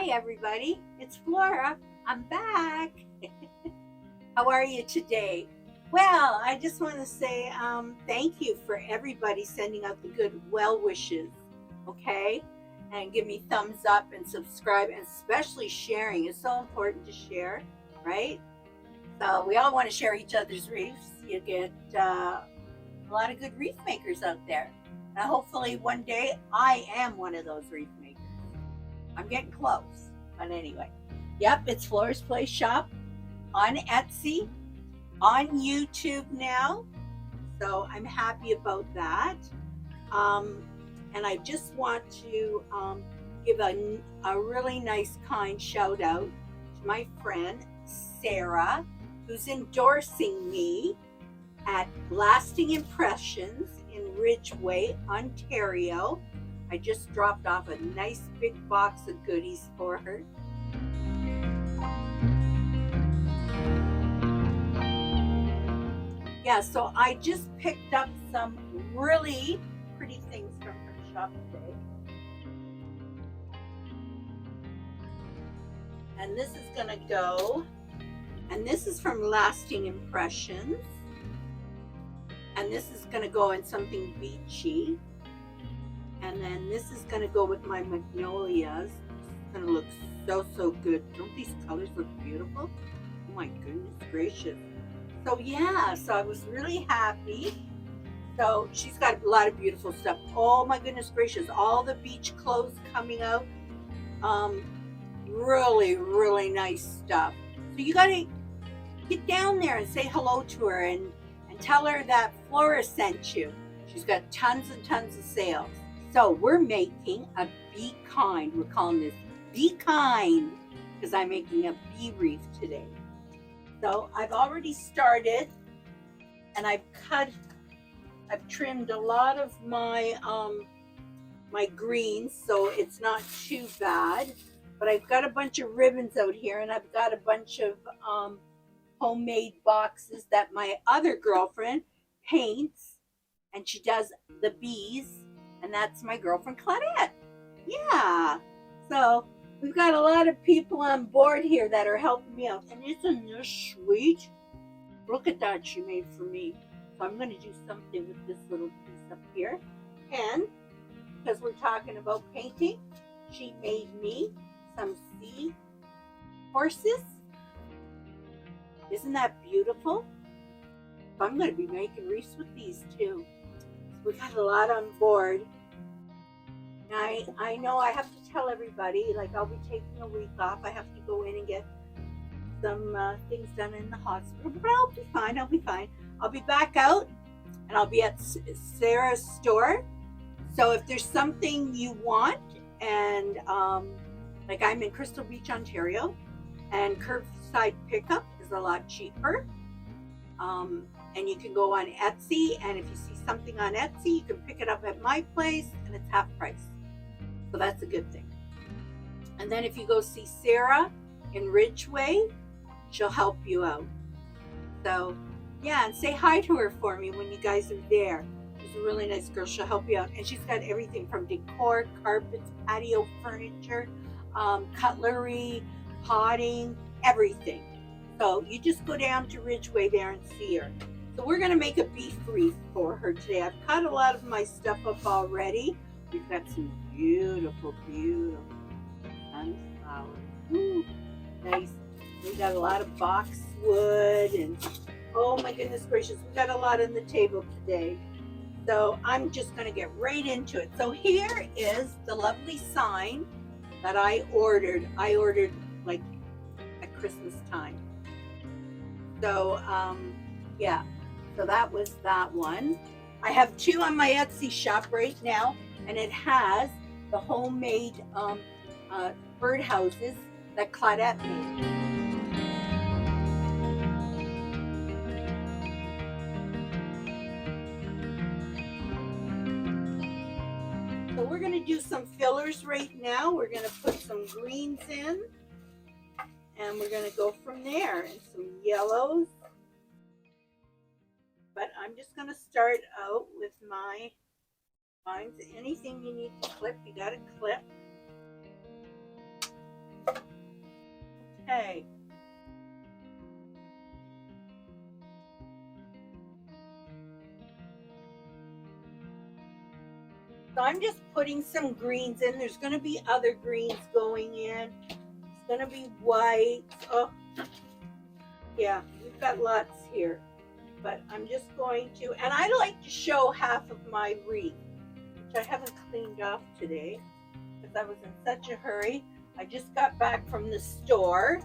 Hi everybody, it's Flora. I'm back. How are you today? Well, I just want to say thank you for everybody sending out the good well wishes, okay? And give me thumbs up and subscribe, and especially sharing. It's so important to share, right? So we all want to share each other's wreaths. You get a lot of good wreath makers out there. Now hopefully one day I am one of those wreath makers. I'm getting close. But anyway, yep, it's FlorasPlaceShop on Etsy, on YouTube now. So I'm happy about that. And I just want to give a really nice, kind shout out to my friend Sarah, who's endorsing me at Lasting Impressions in Ridgeway, Ontario. I just dropped off a nice big box of goodies for her. Yeah, so I just picked up some really pretty things from her shop today. And this is gonna go, and this is from Lasting Impressions. And this is gonna go in something beachy. And then this is gonna go with my magnolias. It's gonna look so good. Don't these colors look beautiful? Oh my goodness gracious. So yeah, so I was really happy. So she's got a lot of beautiful stuff. Oh my goodness gracious, all the beach clothes coming out. Really nice stuff. So you gotta get down there and say hello to her and tell her that Flora sent you. She's got tons and tons of sales. So we're making a Be Kind. We're calling this Be Kind because I'm making a bee wreath today. So I've already started, and I've trimmed a lot of my my greens, so it's not too bad. But I've got a bunch of ribbons out here, and I've got a bunch of homemade boxes that my other girlfriend paints, and she does the bees, and that's my girlfriend Claudette. Yeah, so we've got a lot of people on board here that are helping me out, and isn't this sweet? Look at that she made for me. So I'm going to do something with this little piece up here, and because we're talking about painting, she made me some sea horses. Isn't that beautiful? So I'm going to be making wreaths with these too. We got a lot on board. I know I have to tell everybody, like I'll be taking a week off. I have to go in and get some things done in the hospital, but I'll be fine. I'll be back out, and I'll be at Sarah's store. So if there's something you want, and like I'm in Crystal Beach, Ontario, and curbside pickup is a lot cheaper. And you can go on Etsy, and if you see something on Etsy, you can pick it up at my place, and it's half price. So that's a good thing. And then if you go see Sarah in Ridgeway, she'll help you out. So yeah, and say hi to her for me when you guys are there. She's a really nice girl. She'll help you out. And she's got everything from decor, carpets, patio furniture, cutlery, potting, everything. So you just go down to Ridgeway there and see her. So we're gonna make a beef wreath for her today. I've cut a lot of my stuff up already. We've got some beautiful sunflowers. Ooh, nice. We got a lot of boxwood, and oh my goodness gracious, we got a lot on the table today. So I'm just gonna get right into it. So here is the lovely sign that I ordered. I ordered like at Christmas time. So yeah, so that was that one. I have two on my Etsy shop right now, and it has the homemade birdhouses that Claudette made. So we're going to do some fillers right now. We're going to put some greens in, and we're going to go from there, and some yellows. But I'm just going to start out with my lines. Anything you need to clip, you got to clip. Okay. So I'm just putting some greens in. There's going to be other greens going in. It's going to be white. Oh, yeah, we've got lots here. But I'm just going to, and I like to show half of my wreath, which I haven't cleaned off today because I was in such a hurry. I just got back from the store.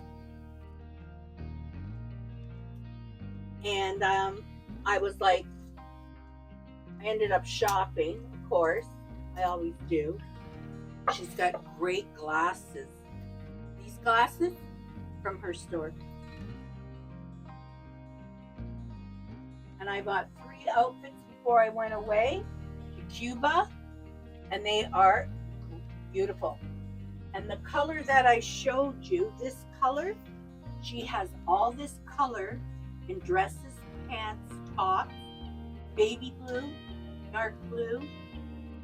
And I was like, I ended up shopping, of course. I always do. She's got great glasses. These glasses from her store. And I bought 3 outfits before I went away to Cuba. And they are beautiful. And the color that I showed you, this color, she has all this color in dresses, pants, tops, baby blue, dark blue,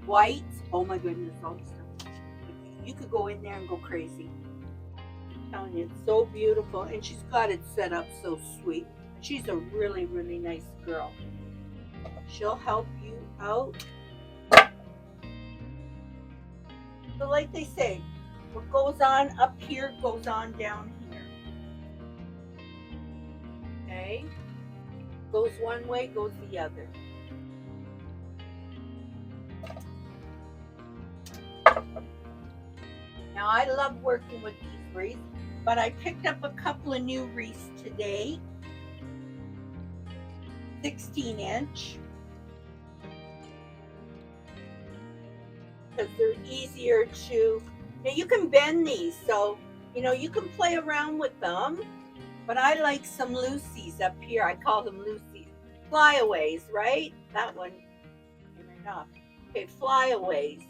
white. Oh my goodness, all this stuff. You could go in there and go crazy. I'm telling you, it's so beautiful. And she's got it set up so sweet. She's a really, really nice girl. She'll help you out. So like they say, what goes on up here goes on down here. Okay? Goes one way, goes the other. Now I love working with these wreaths, but I picked up a couple of new wreaths today. 16-inch. Because they're easier to, now you can bend these, so you can play around with them, but I like some loosies up here. I call them loosies. Flyaways, right? That one came right off. Okay, flyaways,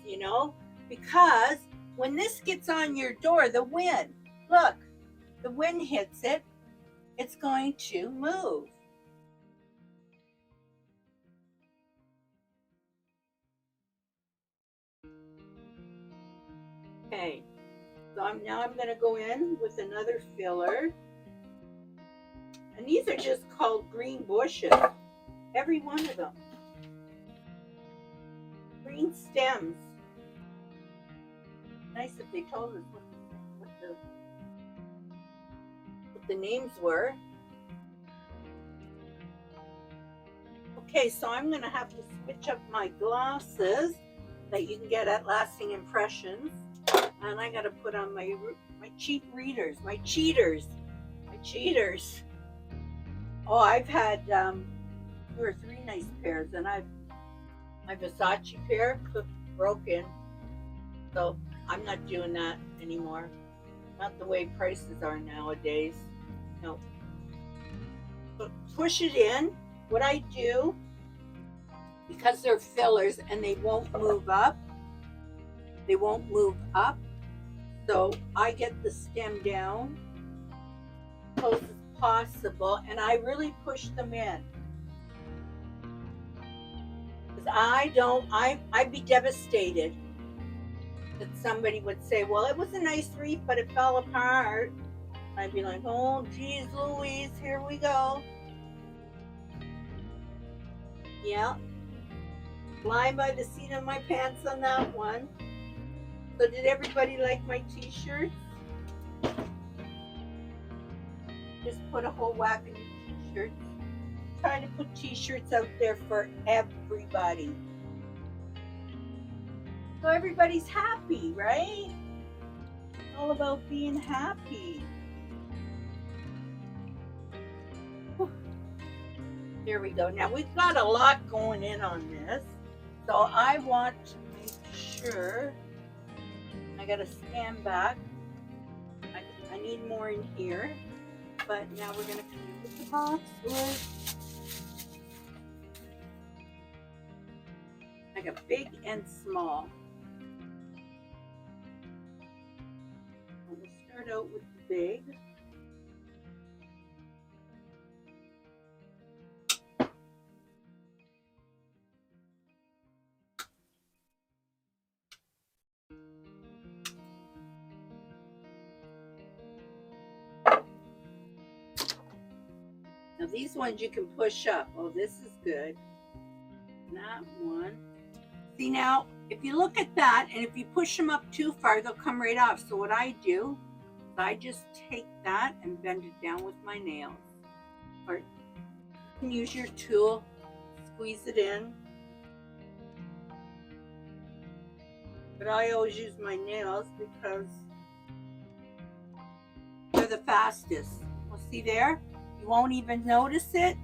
because when this gets on your door, the wind, look, the wind hits it, it's going to move. Okay, so now I'm going to go in with another filler. And these are just called green bushes, every one of them. Green stems. Nice if they told us what the names were. Okay, so I'm going to have to switch up my glasses that you can get at Lasting Impressions. And I got to put on my cheap readers, my cheaters. Oh, I've had 2 or 3 nice pairs, and my Versace pair broken, so I'm not doing that anymore. Not the way prices are nowadays. No. So push it in. What I do, because they're fillers and they won't move up. So I get the stem down close as possible, and I really push them in. Because I'd be devastated that somebody would say, well, it was a nice wreath, but it fell apart. I'd be like, oh, geez, Louise, here we go. Yeah. Flying by the seat of my pants on that one. So did everybody like my t-shirts? Just put a whole whack of new t-shirts. Trying to put t-shirts out there for everybody. So everybody's happy, right? It's all about being happy. There we go. Now we've got a lot going in on this. So I want to make sure I gotta stand back. I need more in here. But now we're gonna come in with the boxwood. I got big and small. We'll start out with the big. these ones you can push up. Oh, this is good. That one. See now, if you look at that, and if you push them up too far, they'll come right off. So what I do, I just take that and bend it down with my nails. Or you can use your tool, squeeze it in. But I always use my nails because they're the fastest. Well, see there? You won't even notice it.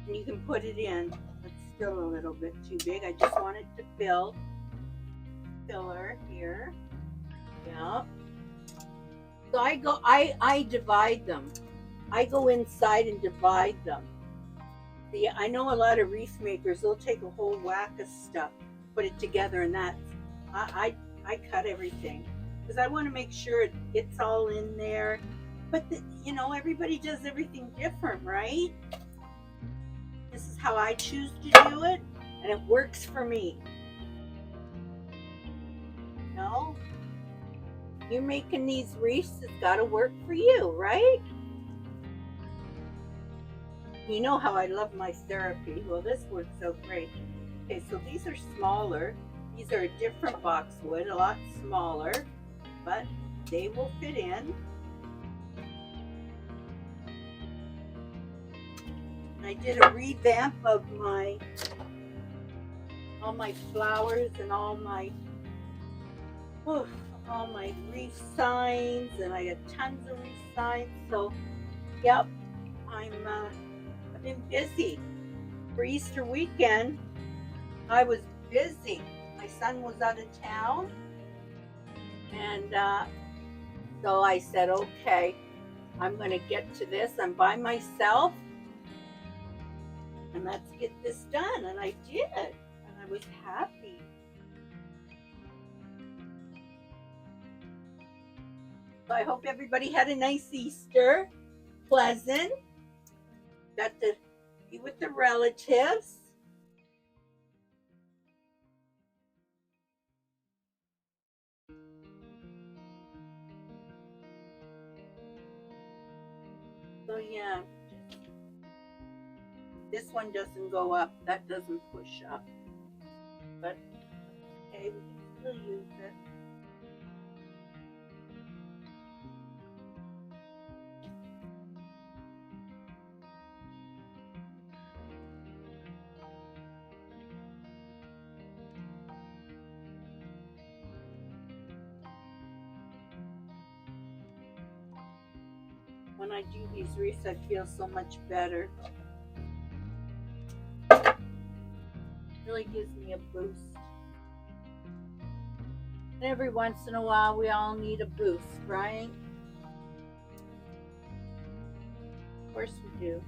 And you can put it in. It's still a little bit too big. I just want it to fill. Filler here. Yeah. So I divide them. I go inside and divide them. See, I know a lot of wreath makers, they'll take a whole whack of stuff, put it together, and that's I cut everything because I want to make sure it's all in there. But you know, everybody does everything different, right? This is how I choose to do it, and it works for me. You know, you're making these wreaths, it's got to work for you, right? You know how I love my therapy. Well, this works out great. Okay, so these are smaller. These are a different boxwood, a lot smaller, but they will fit in. I did a revamp of all my flowers and all my wreath signs, and I got tons of wreath signs. So, yep, I've been busy. For Easter weekend, I was busy. My son was out of town, and so I said, okay, I'm going to get to this. I'm by myself, and let's get this done. And I did, and I was happy. So I hope everybody had a nice Easter, pleasant. Got to be with the relatives. So yeah, this one doesn't go up, that doesn't push up, but okay, we can still use it. When I do these wreaths, I feel so much better. It really gives me a boost. And every once in a while, we all need a boost, right? Of course we do.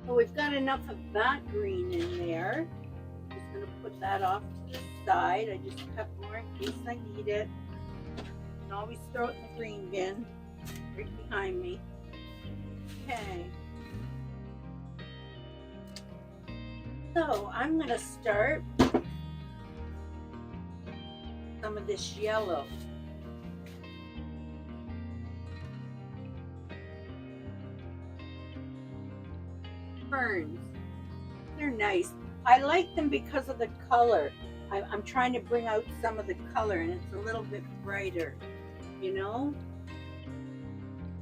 So we've got enough of that green in there. I'm just going to put that off to the side. I just cut more in case I need it. And always throw it in the green bin right behind me. Okay. So I'm going to start some of this yellow. Ferns. They're nice. I like them because of the color. I'm trying to bring out some of the color, and it's a little bit brighter, you know?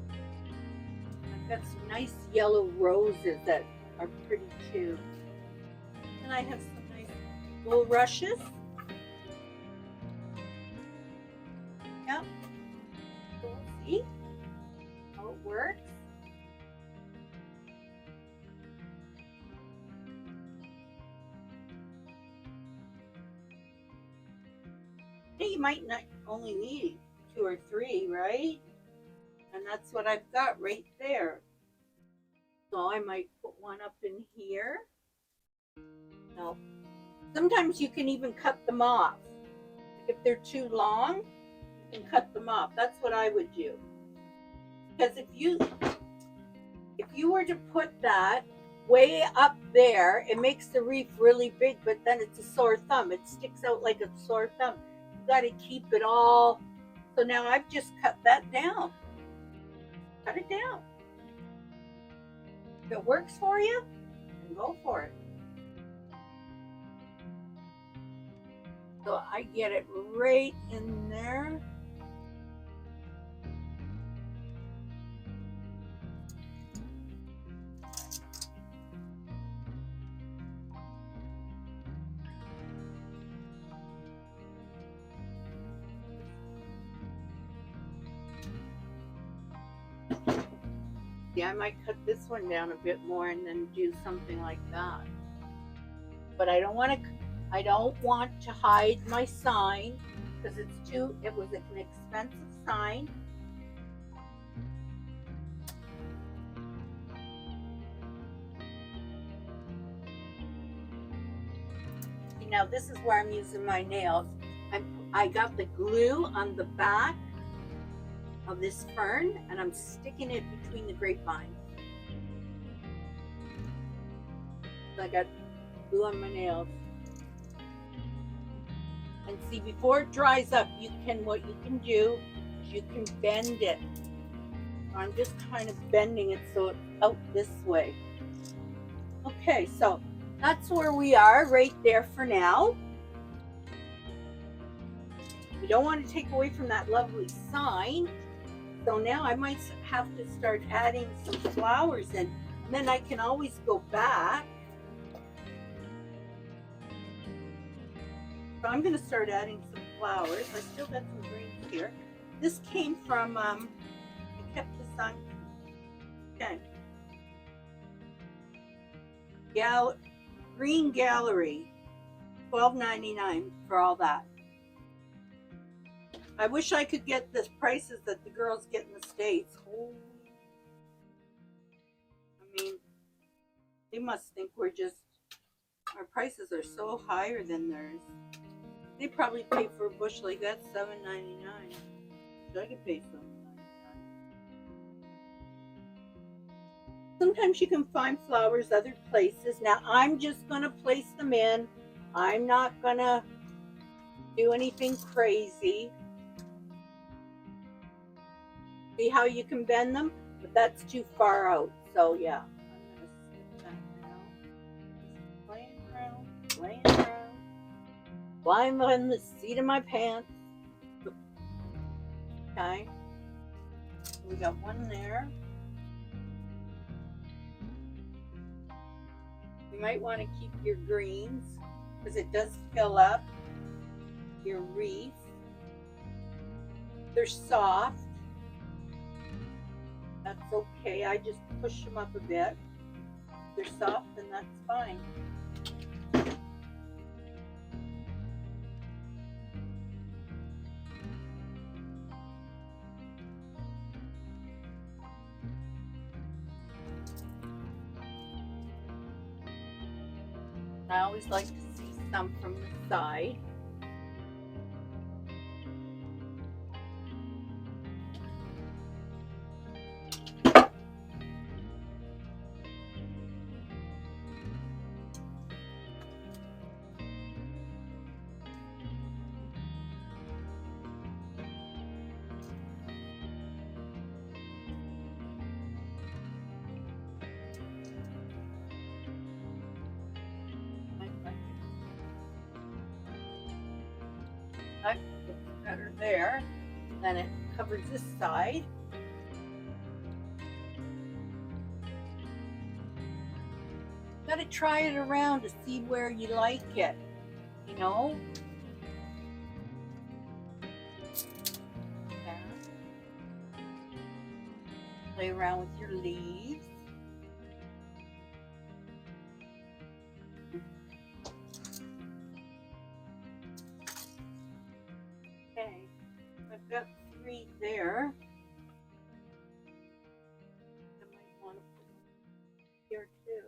I've got some nice yellow roses that are pretty too. And I have some nice bulrushes. Yep. So we'll see how it works. You might not only need 2 or 3, right? And that's what I've got right there. So I might put one up in here. No. Sometimes you can even cut them off. If they're too long, and cut them off. That's what I would do. Because if you were to put that way up there, it makes the wreath really big, but then it's a sore thumb. It sticks out like a sore thumb. You got to keep it all. So now I've just cut that down. Cut it down. If it works for you, then go for it. So I get it right in there. Yeah, I might cut this one down a bit more and then do something like that. But I don't want to hide my sign because it was an expensive sign. See, now this is where I'm using my nails. I got the glue on the back of this fern and I'm sticking it between the grapevines. So I got glue on my nails. And see, before it dries up, what you can do is you can bend it. I'm just kind of bending it so it's out this way. Okay, so that's where we are right there for now. We don't want to take away from that lovely sign. So now I might have to start adding some flowers in, and then I can always go back. So I'm going to start adding some flowers. I still got some greens here. This came from, I kept this on, okay. Green Gallery, $12.99 for all that. I wish I could get the prices that the girls get in the States. Oh. I mean, they must think our prices are so higher than theirs. They probably pay for a bush like that $7.99. So I could pay $7.99. Sometimes you can find flowers other places. Now I'm just gonna place them in. I'm not gonna do anything crazy. See how you can bend them? But that's too far out. So yeah, I'm gonna snip that now. Just playing around. Flying on the seat of my pants. Okay. So we got one there. You might want to keep your greens because it does fill up your wreath. They're soft. That's okay. I just push them up a bit. If they're soft, then that's fine. I always like to see some from the side. That looks better there. Then it covers this side. Got to try it around to see where you like it, you know. Yeah. Play around with your leaves. Okay, I've got 3 there. I might want to put them here too.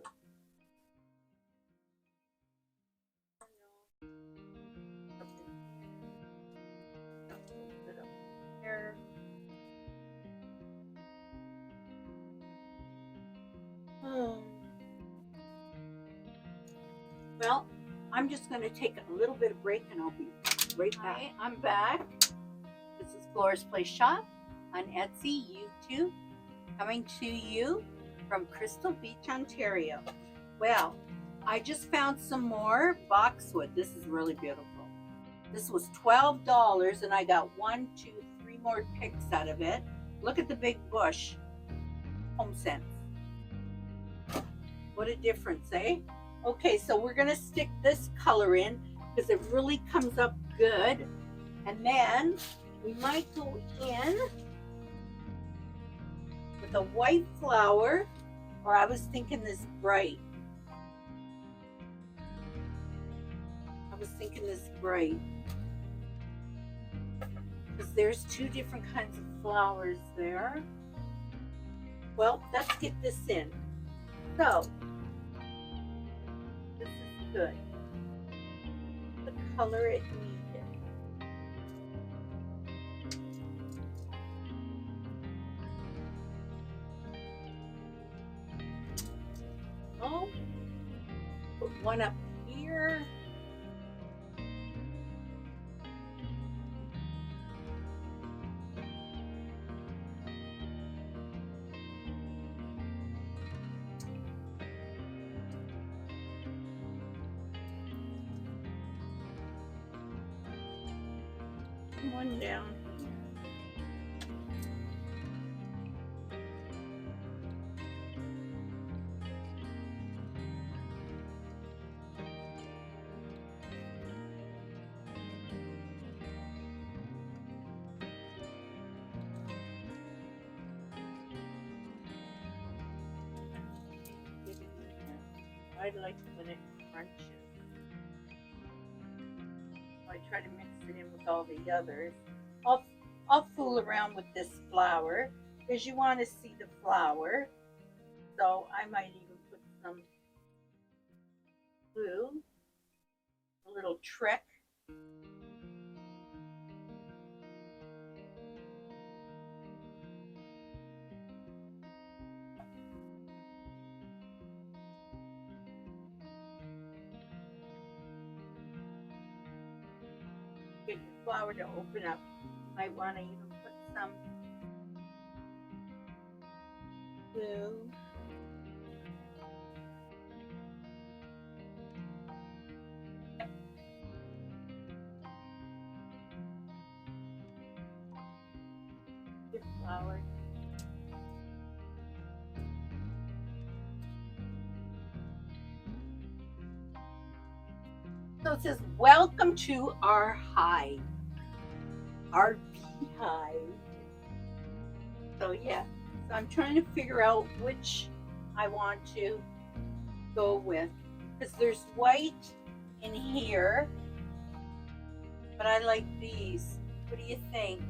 Well, I'm just going to take a little bit of break and I'll be right back. Hi, I'm back. This is Flora's Place Shop on Etsy, YouTube, coming to you from Crystal Beach, Ontario. Well, I just found some more boxwood. This is really beautiful. This was $12 and I got 1, 2, 3 more picks out of it. Look at the big bush. Home Sense. What a difference, eh? Okay, so we're gonna stick this color in because it really comes up good. And then we might go in with a white flower, or I was thinking this bright. Because there's 2 different kinds of flowers there. Well, let's get this in. So, this is good. The color it needed. Oh, put one up here. One down here. I like when it crunches. I try to mix it in with all the others. I'll fool around with this flower because you want to see the flower. So I might even put some glue, a little trick. Get your flower to open up. Might want to even put some glue. Your flower. So it says, welcome to our hive, our beehive. So yeah, so I'm trying to figure out which I want to go with, because there's white in here, but I like these. What do you think?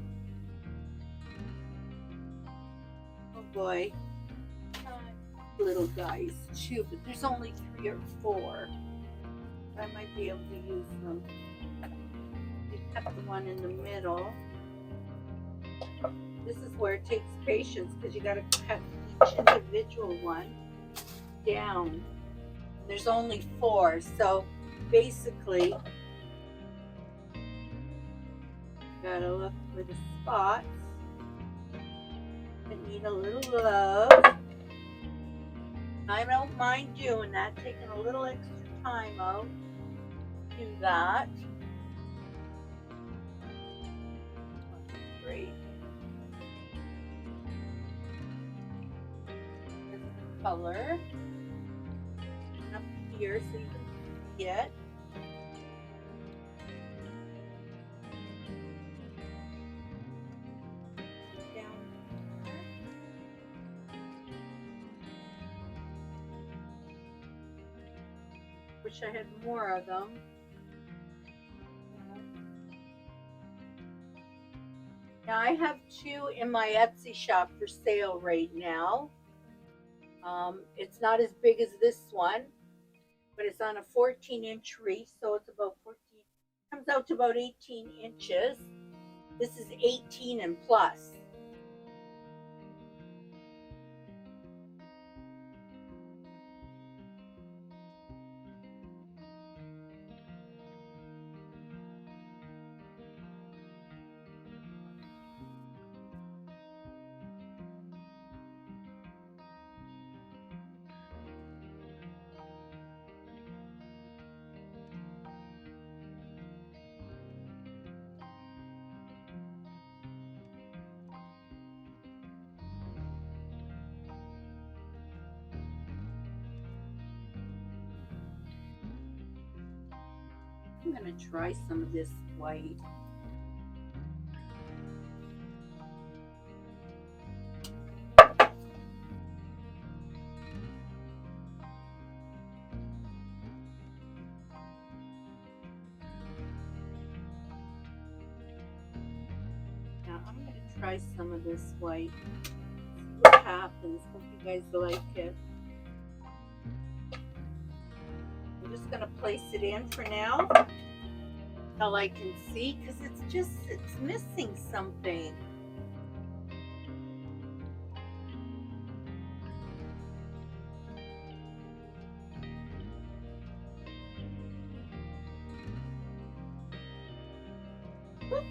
Oh boy, little guys too, but there's only 3 or 4. I might be able to use them. You cut the one in the middle. This is where it takes patience because you got to cut each individual one down. There's only 4, so basically, gotta look for the spots that need a little love. I don't mind doing that, taking a little extra time out. Do that. Great. This is the color. Up here so you can see it. Down here. Wish I had more of them. Now I have 2 in my Etsy shop for sale right now. It's not as big as this one, but it's on a 14-inch wreath, so it's about 14, comes out to about 18 inches. This is 18 and plus. I'm going to try some of this white. Now I'm going to try some of this white. See what happens. Hope you guys like it. I'm just going to place it in for now. All I can see, because it's missing something. Whoops.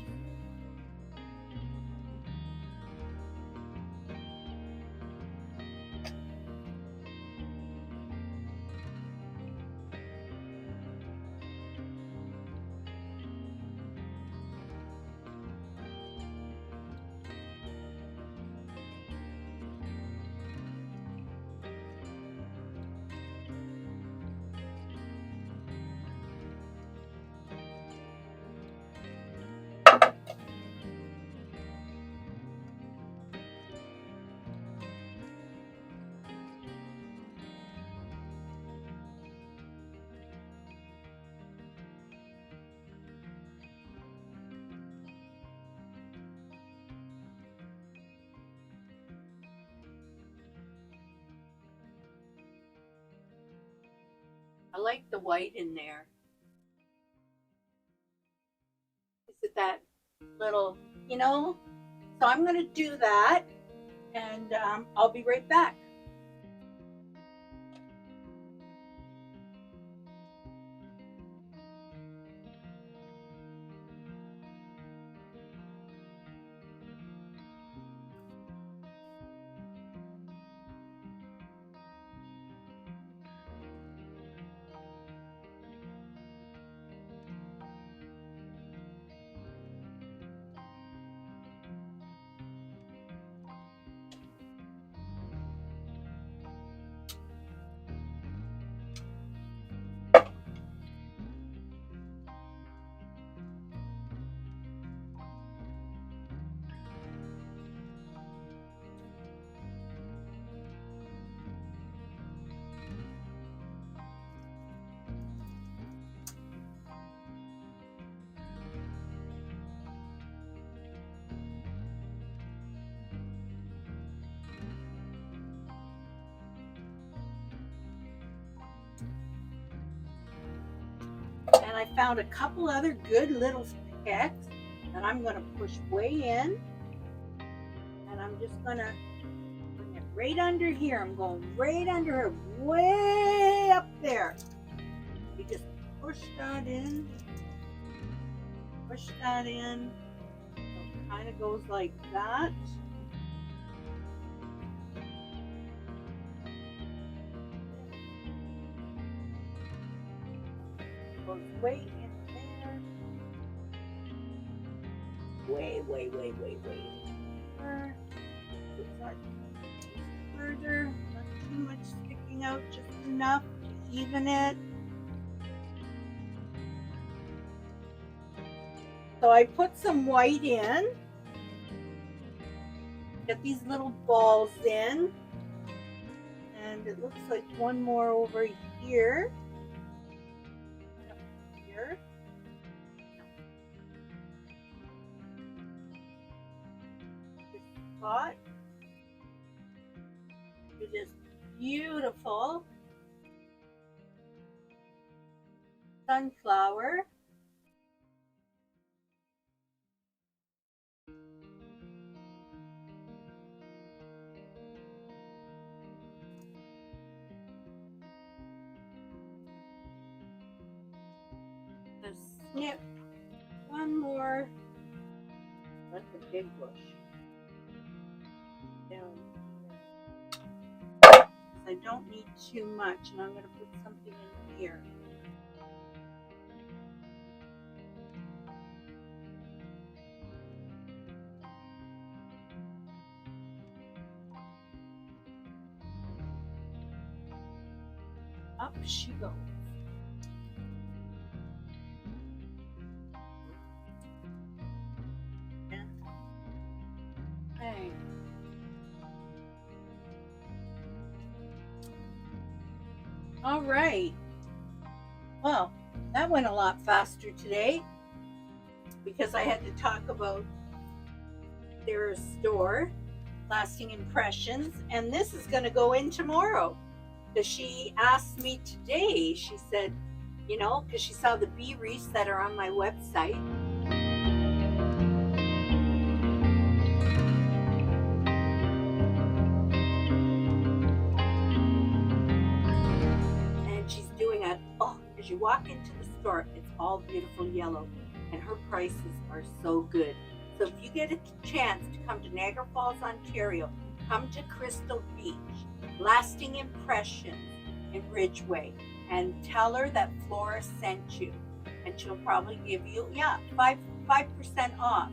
I like the white in there. Is it that little, you know? So I'm going to do that, and I'll be right back. And I found a couple other good little pecks that I'm going to push way in. And I'm just going to bring it right under here. I'm going right under her, way up there. You just push that in. Push that in. So it kind of goes like that. Goes way in there. Way there. Further, not too much sticking out, just enough to even it. So I put some white in. Get these little balls in. And it looks like one more over here. Here. This spot. It is beautiful sunflower. Just snip one more. That's a big bush. Down. I don't need too much, and I'm going to put something in here. Up she goes. All right. Well, that went a lot faster today because I had to talk about their store, Lasting Impressions, and this is going to go in tomorrow because she asked me today. She said, you know, because she saw the bee wreaths that are on my website. And she's doing it. Oh, as you walk into the store, it's all beautiful yellow, and her prices are so good. So if you get a chance to come to Niagara Falls, Ontario, come to Crystal Beach, Lasting Impressions in Ridgeway, and tell her that Flora sent you, and she'll probably give you 5% off.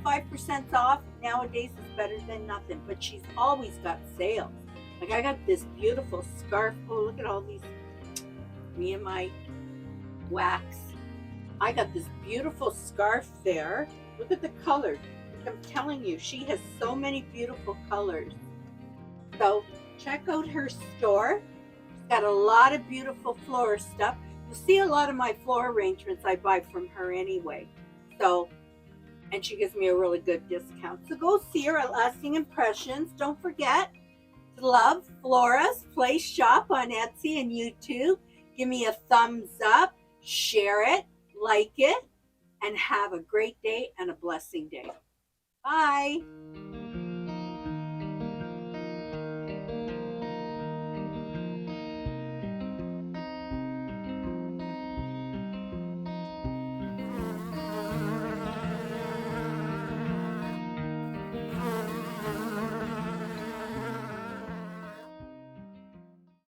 5% off nowadays is better than nothing, but she's always got sales. Like I got this beautiful scarf. Oh, look at all these, me and my wax. I got this beautiful scarf there. Look at the color. I'm telling you, she has so many beautiful colors. So check out her store. She's got a lot of beautiful Flora stuff. You'll see a lot of my floor arrangements I buy from her anyway. So, and she gives me a really good discount. So go see her at Lasting Impressions. Don't forget to love Flora's Place Shop on Etsy and YouTube. Give me a thumbs up, share it, like it, and have a great day and a blessing day. Bye.